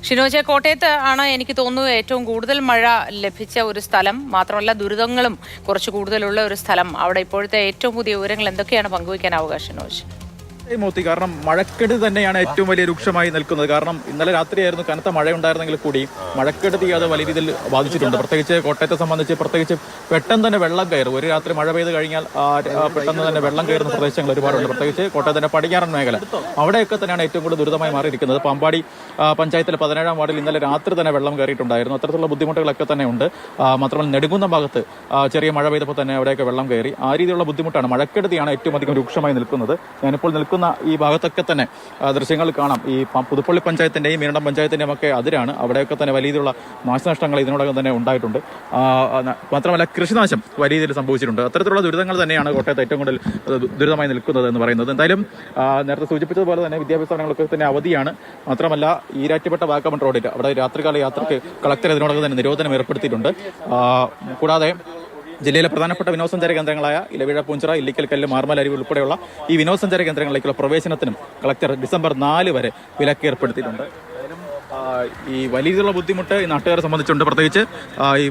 ഷിനോജെ, കോട്ടയത്ത് ആണ് എനിക്ക് തോന്നുന്നു ഏറ്റവും കൂടുതൽ മഴ ലഭിച്ച ഒരു സ്ഥലം. മാത്രമല്ല ദുരിതങ്ങളും കുറച്ച് കൂടുതലുള്ള ഒരു സ്ഥലം. അവിടെ ഇപ്പോഴത്തെ ഏറ്റവും പുതിയ വിവരങ്ങൾ എന്തൊക്കെയാണ് പങ്കുവയ്ക്കാനാവുക ഷിനോജ്? മോത്തി, കാരണം മഴക്കെടുതി തന്നെയാണ് ഏറ്റവും വലിയ രൂക്ഷമായി നിൽക്കുന്നത്. കാരണം ഇന്നലെ രാത്രിയായിരുന്നു കനത്ത മഴ ഉണ്ടായിരുന്നെങ്കിൽ കൂടി മഴക്കെടുതി അത് വലിയ രീതിയിൽ ബാധിച്ചിട്ടുണ്ട്. പ്രത്യേകിച്ച് കോട്ടയത്തെ സംബന്ധിച്ച് പ്രത്യേകിച്ച് പെട്ടെന്ന് തന്നെ വെള്ളം കയറും. ഒരു രാത്രി മഴ പെയ്ത് കഴിഞ്ഞാൽ പെട്ടെന്ന് തന്നെ വെള്ളം കയറുന്ന പ്രദേശങ്ങൾ ഒരുപാടുണ്ട്. പ്രത്യേകിച്ച് കോട്ടയത്തിന്റെ പടിഞ്ഞാറൻ മേഖല അവിടെയൊക്കെ തന്നെയാണ് ഏറ്റവും കൂടുതൽ ദുരിതമായി മാറിയിരിക്കുന്നത്. പാമ്പാടി പഞ്ചായത്തിലെ 17-ാം വാർഡിൽ ഇന്നലെ രാത്രി തന്നെ വെള്ളം കയറിയിട്ടുണ്ടായിരുന്നു. അത്തരത്തിലുള്ള ബുദ്ധിമുട്ടുകളൊക്കെ തന്നെ ഉണ്ട്. മാത്രമല്ല നെടുങ്കുന്നം ഭാഗത്ത് ചെറിയ മഴ പെയ്തപ്പോൾ തന്നെ അവിടെയൊക്കെ വെള്ളം കയറി. ആ രീതിയിലുള്ള ബുദ്ധിമുട്ടാണ്. മഴക്കെടുതിയാണ് ഏറ്റവും അധികം രൂക്ഷമായി നിൽക്കുന്നത്. ഞാനിപ്പോൾ നിൽക്കുന്ന ഈ ഭാഗത്തൊക്കെ തന്നെ ദൃശ്യങ്ങൾ കാണാം. ഈ പുതുപ്പള്ളി പഞ്ചായത്തിന്റെയും മീനടം പഞ്ചായത്തിന്റെയും ഒക്കെ അതിരാണ്. അവിടെയൊക്കെ തന്നെ വലിയ രീതിയിലുള്ള നാശനഷ്ടങ്ങൾ ഇതിനോടകം തന്നെ ഉണ്ടായിട്ടുണ്ട്. മാത്രമല്ല കൃഷിനാശം വലിയ രീതിയിൽ സംഭവിച്ചിട്ടുണ്ട്. അത്തരത്തിലുള്ള ദുരിതങ്ങൾ തന്നെയാണ് കോട്ടയത്ത് ഏറ്റവും കൂടുതൽ ദുരിതമായി നിൽക്കുന്നത് എന്ന് പറയുന്നത്. എന്തായാലും നേരത്തെ സൂചിപ്പിച്ചതുപോലെ തന്നെ വിദ്യാഭ്യാസ സ്ഥാപനങ്ങളൊക്കെ തന്നെ അവധിയാണ്. മാത്രമല്ല ഈരാറ്റുപേട്ട വാഗമൺ റോഡിൽ അവിടെ രാത്രികാല യാത്രയ്ക്ക് കളക്ടർ ഇതിനോടകം തന്നെ നിരോധനം ഏർപ്പെടുത്തിയിട്ടുണ്ട്. കൂടാതെ ജില്ലയിലെ പ്രധാനപ്പെട്ട വിനോദസഞ്ചാര കേന്ദ്രങ്ങളായ ഇലവിഴ, പൂഞ്ചിറ, ഇല്ലിക്കൽ കല്ല്, മാർമൽ, അരുവി ഉൾപ്പെടെയുള്ള ഈ വിനോദസഞ്ചാര കേന്ദ്രങ്ങളിലേക്കുള്ള പ്രവേശനത്തിനും കളക്ടർ ഡിസംബർ 4 വരെ വിലക്ക് ഏർപ്പെടുത്തിയിട്ടുണ്ട്. ഈ വലിയ രീതിയിലുള്ള ബുദ്ധിമുട്ട് ഈ നാട്ടുകാരെ സംബന്ധിച്ചുണ്ട്. പ്രത്യേകിച്ച് ഈ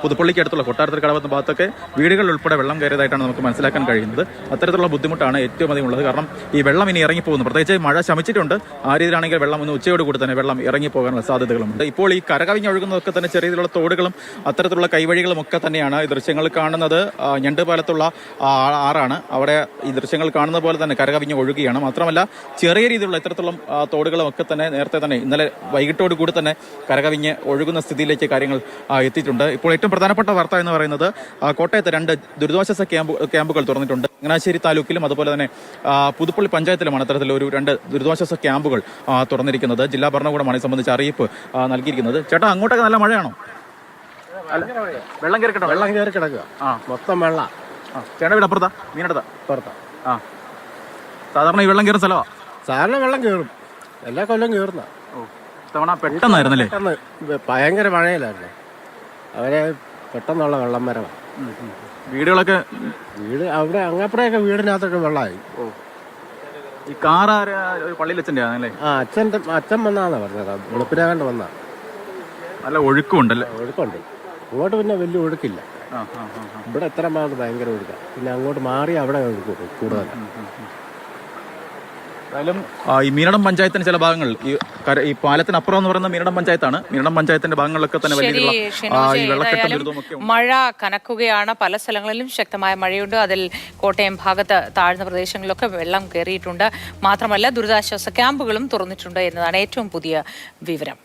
പുതുപ്പള്ളിക്ക് അടുത്തുള്ള കൊട്ടാരത്തിൽ കടവത്ത ഭാഗത്തൊക്കെ വീടുകൾ ഉൾപ്പെടെ വെള്ളം കയറിയതായിട്ടാണ് നമുക്ക് മനസ്സിലാക്കാൻ കഴിയുന്നത്. അത്തരത്തിലുള്ള ബുദ്ധിമുട്ടാണ് ഏറ്റവും അധികം ഉള്ളത്. കാരണം ഈ വെള്ളം ഇനി ഇറങ്ങിപ്പോകുന്നു. പ്രത്യേകിച്ച് മഴ ശമിച്ചിട്ടുണ്ട്. ആ രീതിയിലാണെങ്കിൽ വെള്ളം ഇന്ന് ഉച്ചയോട് കൂടി തന്നെ വെള്ളം ഇറങ്ങിപ്പോകാനുള്ള സാധ്യതകളുണ്ട്. ഇപ്പോൾ ഈ കരകവിഞ്ഞ് ഒഴുകുന്നതൊക്കെ തന്നെ ചെറിയ രീതിയിലുള്ള തോടുകളും അത്തരത്തിലുള്ള കൈവഴികളും ഒക്കെ തന്നെയാണ്. ഈ ദൃശ്യങ്ങൾ കാണുന്നത് ഞണ്ടുപാലത്തുള്ള ആറാണ്. അവിടെ ഈ ദൃശ്യങ്ങൾ കാണുന്ന പോലെ തന്നെ കരകവിഞ്ഞ് ഒഴുകുകയാണ്. മാത്രമല്ല ചെറിയ രീതിയിലുള്ള ഇത്തരത്തിലുള്ള തോടുകളും ഒക്കെ തന്നെ നേരത്തെ തന്നെ ഇന്നലെ വൈകിട്ടോട് കൂടി തന്നെ കരകവിഞ്ഞ് ഒഴുകുന്ന സ്ഥിതിയിലേക്ക് കാര്യങ്ങൾ എത്തിയിട്ടുണ്ട്. ഇപ്പോൾ ഏറ്റവും പ്രധാനപ്പെട്ട വാർത്ത എന്ന് പറയുന്നത് കോട്ടയത്ത് 2 ദുരിതാശ്വാസ ക്യാമ്പുകൾ തുറന്നിട്ടുണ്ട്. ചങ്ങനാശ്ശേരി താലൂക്കിലും അതുപോലെ തന്നെ പുതുപ്പള്ളി പഞ്ചായത്തിലുമാണ് അത്തരത്തിൽ 2 ദുരിതാശ്വാസ ക്യാമ്പുകൾ തുറന്നിരിക്കുന്നത്. ജില്ലാ ഭരണകൂടമാണ് ഇത് സംബന്ധിച്ച് അറിയിപ്പ് നൽകിയിരിക്കുന്നത്. ചേട്ടാ, അങ്ങോട്ടൊക്കെ നല്ല മഴയാണോ? വെള്ളം കയറി കിടക്കുക. മൊത്തം വെള്ളം. ചേട്ടാ, ഇവിടെ അപ്പുറത്താ മീനടുത്താ? സാധാരണ ഈ വെള്ളം കയറുന്ന സ്ഥലമാണ്. സാധാരണ വെള്ളം കയറും, എല്ലാ കൊല്ലം കയറുന്ന. തവണ പെട്ടെന്നായിരുന്നല്ലേ? ഭയങ്കര മഴയിലായിരുന്നു. അവരെ പെട്ടെന്നുള്ള വെള്ളം വരണം. വീട് അവിടെ അങ്ങപ്പുറയൊക്കെ വീടിനകത്തൊക്കെ വെള്ളമായി. ഈ കാർ പള്ളിയിൽ അച്ഛൻ്റെ ആണല്ലേ? അച്ഛൻ വന്നാന്നാ പറഞ്ഞത്. വെളുപ്പിനാകണ്ട് വന്നാ. നല്ല ഒഴുക്കുണ്ടല്ലേ? ഒഴുക്കുണ്ട്. ഇങ്ങോട്ട് പിന്നെ വലിയ ഒഴുക്കില്ല. ഇവിടെ എത്ര ഭാഗത്ത് ഭയങ്കര ഒഴുക്കാണ്. പിന്നെ അങ്ങോട്ട് മാറി അവിടെ ഒഴുക്കും കൂടുതൽ. എന്തായാലും ഈ മീനടം പഞ്ചായത്തിന് ചില ഭാഗങ്ങൾ ഈ പാലത്തിനപ്പുറം എന്ന് പറയുന്ന മീനടം പഞ്ചായത്താണ്. മീനടം പഞ്ചായത്തിന്റെ ഭാഗങ്ങളിലൊക്കെ തന്നെ മഴ കനക്കുകയാണ്. പല സ്ഥലങ്ങളിലും ശക്തമായ മഴയുണ്ട്. അതിൽ കോട്ടയം ഭാഗത്ത് താഴ്ന്ന പ്രദേശങ്ങളിലൊക്കെ വെള്ളം കയറിയിട്ടുണ്ട്. മാത്രമല്ല ദുരിതാശ്വാസ ക്യാമ്പുകളും തുറന്നിട്ടുണ്ട് എന്നതാണ് ഏറ്റവും പുതിയ വിവരം.